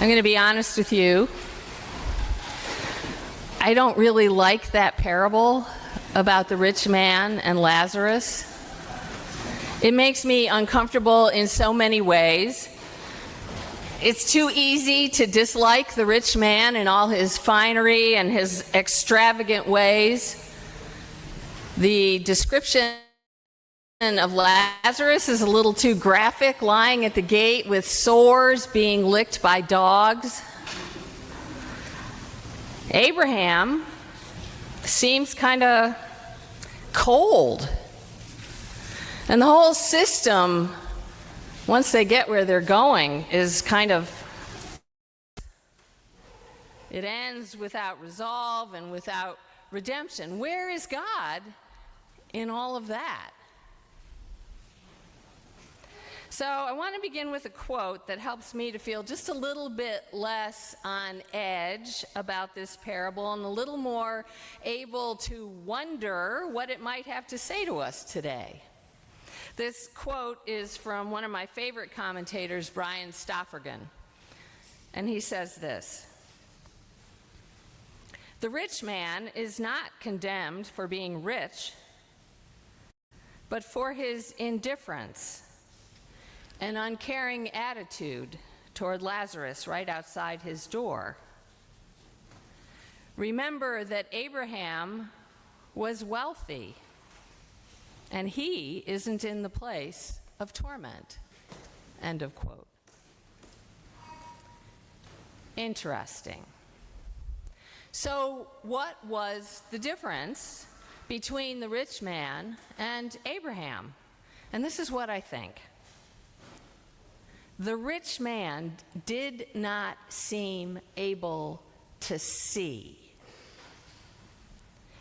I'm going to be honest with you. I don't really like that parable about the rich man and Lazarus. It makes me uncomfortable in so many ways. It's too easy to dislike the rich man and all his finery and his extravagant ways. The description of Lazarus is a little too graphic, lying at the gate with sores, being licked by dogs. Abraham seems kind of cold. And the whole system, once they get where they're going, is kind of, it ends without resolve and without redemption. Where is God in all of that? So I want to begin with a quote that helps me to feel just a little bit less on edge about this parable and a little more able to wonder what it might have to say to us today. This quote is from one of my favorite commentators, Brian Stoffergan, and he says this: "The rich man is not condemned for being rich, but for his indifference an uncaring attitude toward Lazarus right outside his door. Remember that Abraham was wealthy, and he isn't in the place of torment." End of quote. Interesting. So what was the difference between the rich man and Abraham? And this is what I think. The rich man did not seem able to see.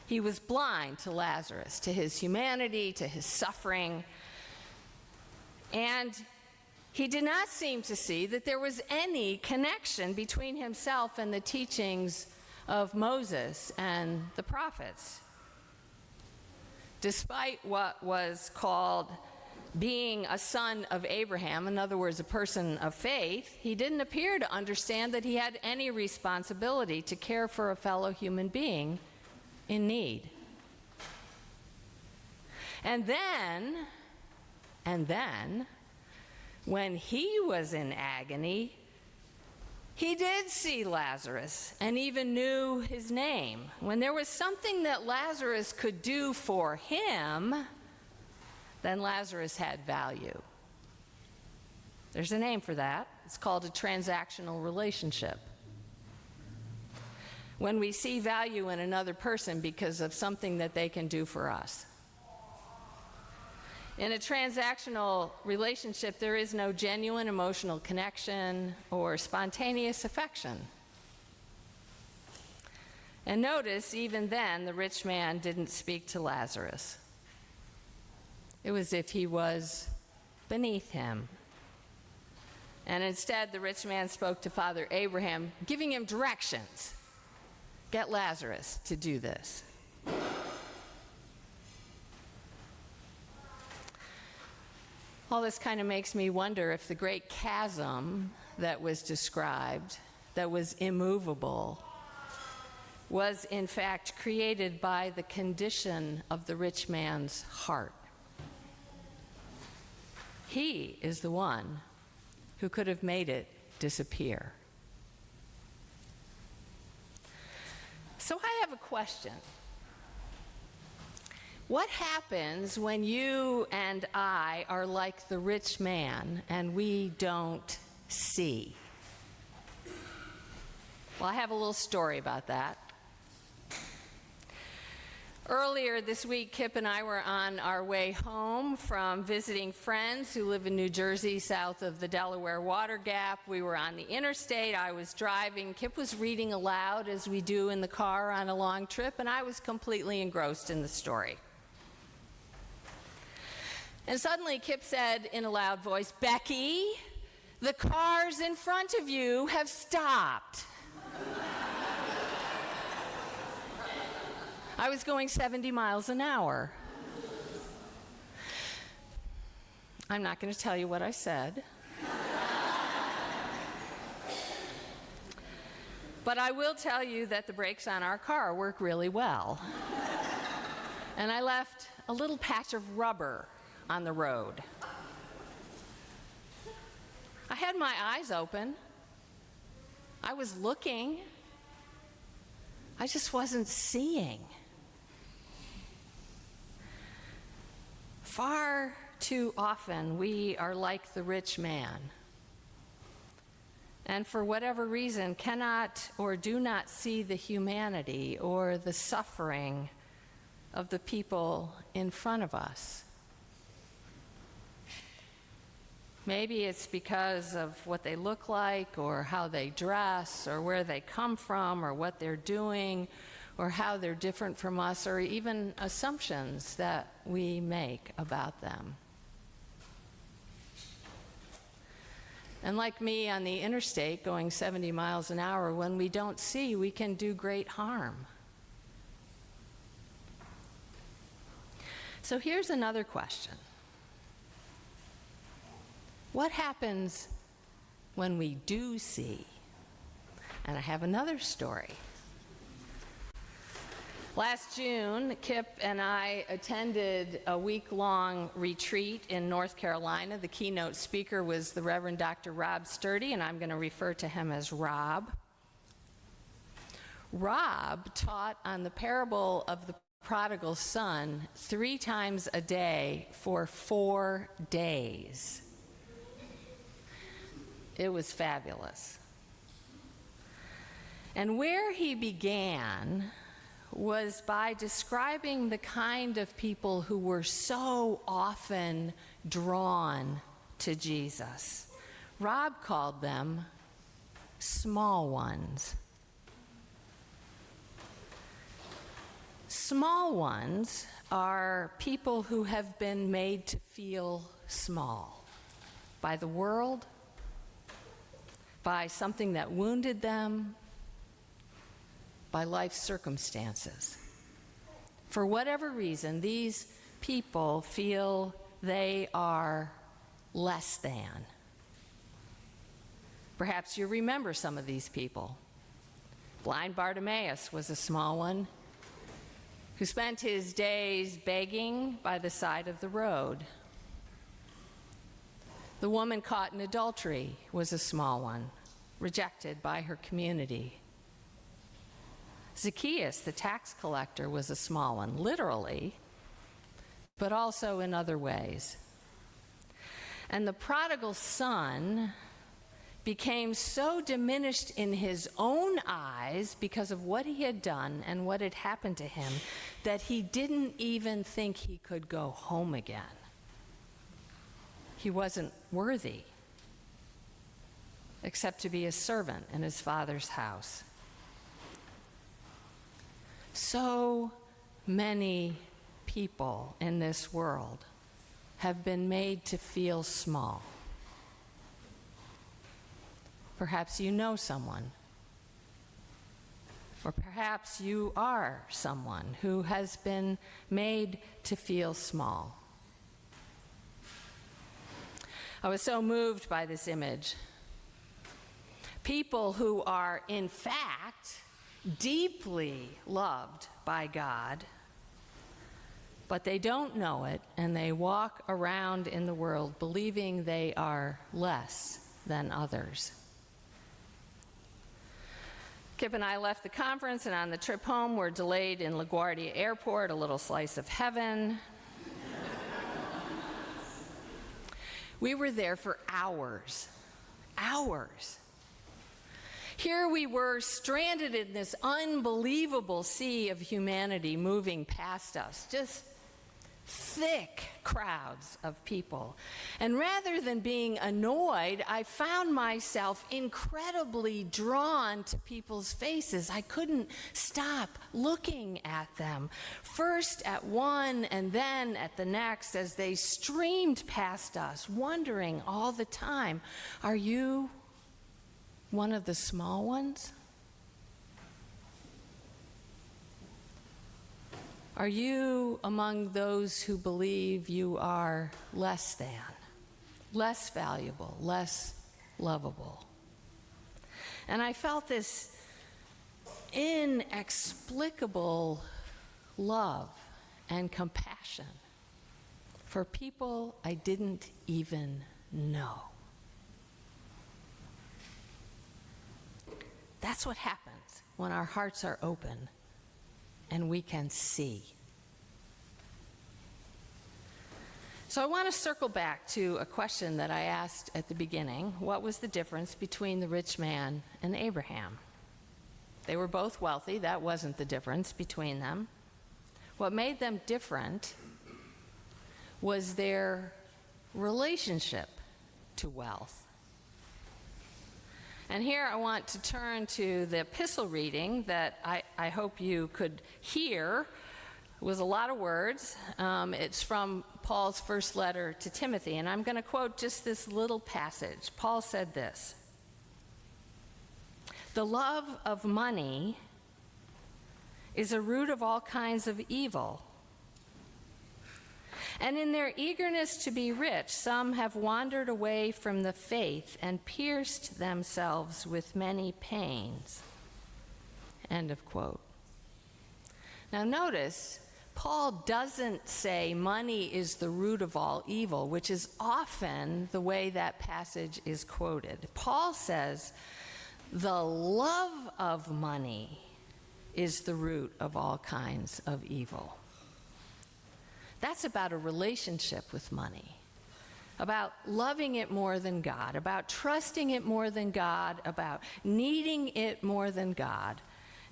He was blind to Lazarus, to his humanity, to his suffering. And he did not seem to see that there was any connection between himself and the teachings of Moses and the prophets. Despite what was called being a son of Abraham, in other words, a person of faith, he didn't appear to understand that he had any responsibility to care for a fellow human being in need. And then, when he was in agony, he did see Lazarus and even knew his name. When there was something that Lazarus could do for him, then Lazarus had value. There's a name for that. It's called a transactional relationship. When we see value in another person because of something that they can do for us. In a transactional relationship, there is no genuine emotional connection or spontaneous affection. And notice, even then, the rich man didn't speak to Lazarus. It was as if he was beneath him. And instead, the rich man spoke to Father Abraham, giving him directions. Get Lazarus to do this. All this kind of makes me wonder if the great chasm that was described, that was immovable, was in fact created by the condition of the rich man's heart. He is the one who could have made it disappear. So I have a question. What happens when you and I are like the rich man and we don't see? Well, I have a little story about that. Earlier this week, Kip and I were on our way home from visiting friends who live in New Jersey, south of the Delaware Water Gap. We were on the interstate. I was driving. Kip was reading aloud, as we do in the car on a long trip, and I was completely engrossed in the story. And suddenly, Kip said in a loud voice, "Becky, the cars in front of you have stopped." I was going 70 miles an hour. I'm not going to tell you what I said. But I will tell you that the brakes on our car work really well. And I left a little patch of rubber on the road. I had my eyes open. I was looking. I just wasn't seeing. Far too often, we are like the rich man, and for whatever reason cannot or do not see the humanity or the suffering of the people in front of us. Maybe it's because of what they look like, or how they dress, or where they come from, or what they're doing, or how they're different from us, or even assumptions that we make about them. And like me on the interstate going 70 miles an hour, when we don't see, we can do great harm. So here's another question. What happens when we do see? And I have another story. Last June, Kip and I attended a week-long retreat in North Carolina. The keynote speaker was the Reverend Dr. Rob Sturdy, and I'm going to refer to him as Rob. Rob taught on the parable of the prodigal son 3 times a day for 4 days. It was fabulous. And where he began was by describing the kind of people who were so often drawn to Jesus. Rob called them small ones. Small ones are people who have been made to feel small by the world, by something that wounded them, by life circumstances. For whatever reason, these people feel they are less than. Perhaps you remember some of these people. Blind Bartimaeus was a small one who spent his days begging by the side of the road. The woman caught in adultery was a small one, rejected by her community. Zacchaeus, the tax collector, was a small one, literally, but also in other ways. And the prodigal son became so diminished in his own eyes because of what he had done and what had happened to him that he didn't even think he could go home again. He wasn't worthy except to be a servant in his father's house. So many people in this world have been made to feel small. Perhaps you know someone, or perhaps you are someone who has been made to feel small. I was so moved by this image. People who are, in fact, deeply loved by God, but they don't know it, and they walk around in the world believing they are less than others. Kip and I left the conference, and on the trip home, we're delayed in LaGuardia Airport, a little slice of heaven. We were there for hours. Here we were, stranded in this unbelievable sea of humanity moving past us, just thick crowds of people. And rather than being annoyed, I found myself incredibly drawn to people's faces. I couldn't stop looking at them, first at one and then at the next as they streamed past us, wondering all the time, are you one of the small ones? Are you among those who believe you are less than, less valuable, less lovable? And I felt this inexplicable love and compassion for people I didn't even know. That's what happens when our hearts are open and we can see. So I want to circle back to a question that I asked at the beginning. What was the difference between the rich man and Abraham? They were both wealthy. That wasn't the difference between them. What made them different was their relationship to wealth. And here I want to turn to the epistle reading that I hope you could hear. It was a lot of words. It's from Paul's first letter to Timothy, and I'm going to quote just this little passage. Paul said this: "The love of money is a root of all kinds of evil. And in their eagerness to be rich, some have wandered away from the faith and pierced themselves with many pains." End of quote. Now notice, Paul doesn't say money is the root of all evil, which is often the way that passage is quoted. Paul says the love of money is the root of all kinds of evil. That's about a relationship with money, about loving it more than God, about trusting it more than God, about needing it more than God.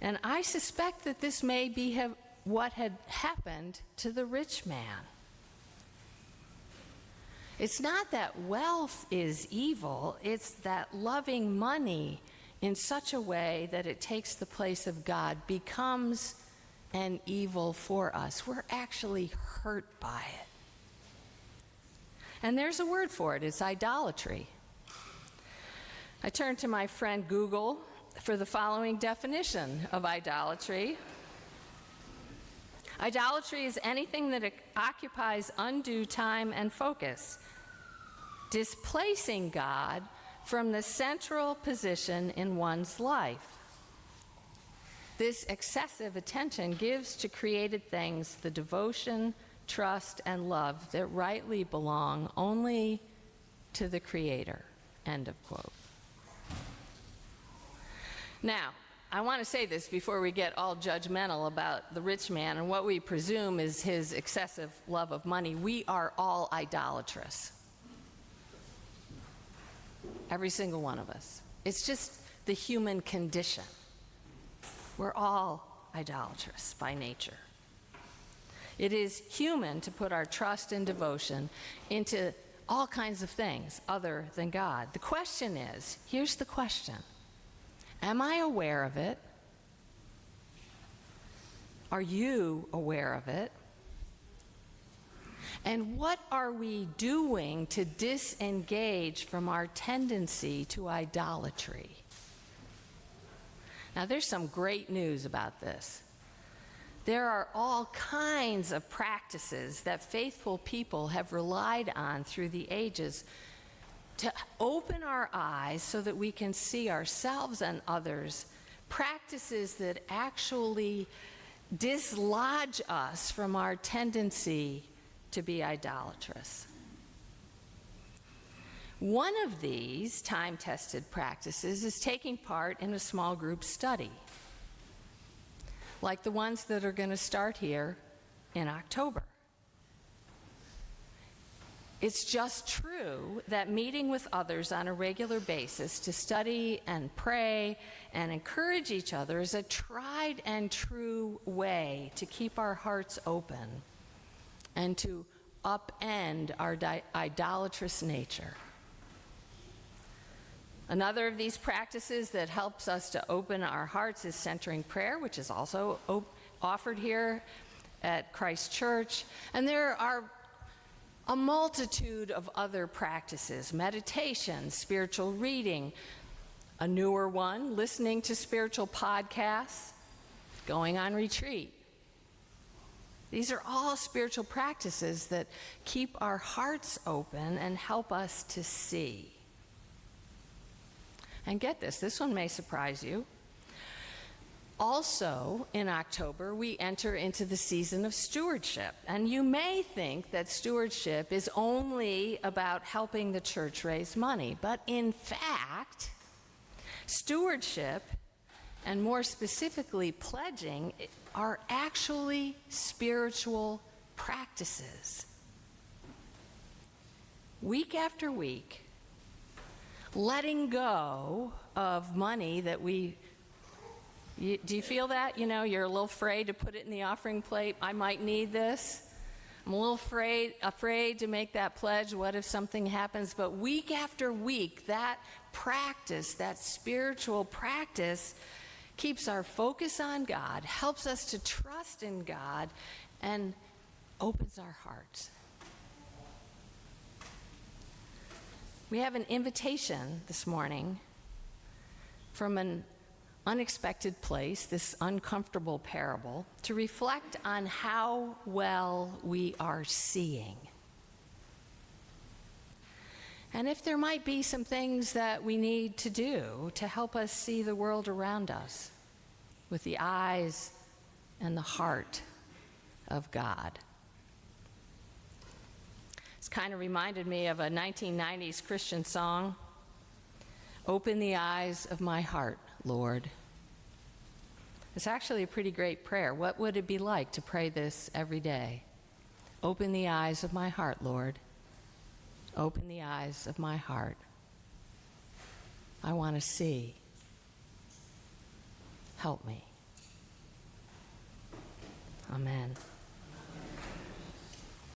And I suspect that this may be what had happened to the rich man. It's not that wealth is evil, it's that loving money in such a way that it takes the place of God becomes an evil for us. We're actually hurt by it. And there's a word for it. It's idolatry. I turned to my friend Google for the following definition of idolatry. Idolatry is anything that occupies undue time and focus, displacing God from the central position in one's life. This excessive attention gives to created things the devotion, trust, and love that rightly belong only to the Creator. End of quote. Now, I want to say this before we get all judgmental about the rich man and what we presume is his excessive love of money. We are all idolatrous. Every single one of us. It's just the human condition. We're all idolatrous by nature. It is human to put our trust and devotion into all kinds of things other than God. The question is, here's the question: am I aware of it? Are you aware of it? And what are we doing to disengage from our tendency to idolatry? Now, there's some great news about this. There are all kinds of practices that faithful people have relied on through the ages to open our eyes so that we can see ourselves and others, practices that actually dislodge us from our tendency to be idolatrous. One of these time-tested practices is taking part in a small group study, like the ones that are going to start here in October. It's just true that meeting with others on a regular basis to study and pray and encourage each other is a tried and true way to keep our hearts open and to upend our idolatrous nature. Another of these practices that helps us to open our hearts is centering prayer, which is also offered here at Christ Church. And there are a multitude of other practices: meditation, spiritual reading, a newer one, listening to spiritual podcasts, going on retreat. These are all spiritual practices that keep our hearts open and help us to see. And get this one may surprise you. Also, in October, we enter into the season of stewardship. And you may think that stewardship is only about helping the church raise money. But in fact, stewardship, and more specifically pledging, are actually spiritual practices. Week after week, letting go of money that do you feel that? You know, you're a little afraid to put it in the offering plate. I might need this. I'm a little afraid to make that pledge. What if something happens? But week after week, that practice, that spiritual practice, keeps our focus on God, helps us to trust in God, and opens our hearts. We have an invitation this morning from an unexpected place, this uncomfortable parable, to reflect on how well we are seeing. And if there might be some things that we need to do to help us see the world around us with the eyes and the heart of God. It's kind of reminded me of a 1990s Christian song, "Open the eyes of my heart, Lord." It's actually a pretty great prayer. What would it be like to pray this every day? Open the eyes of my heart, Lord. Open the eyes of my heart. I want to see. Help me. Amen.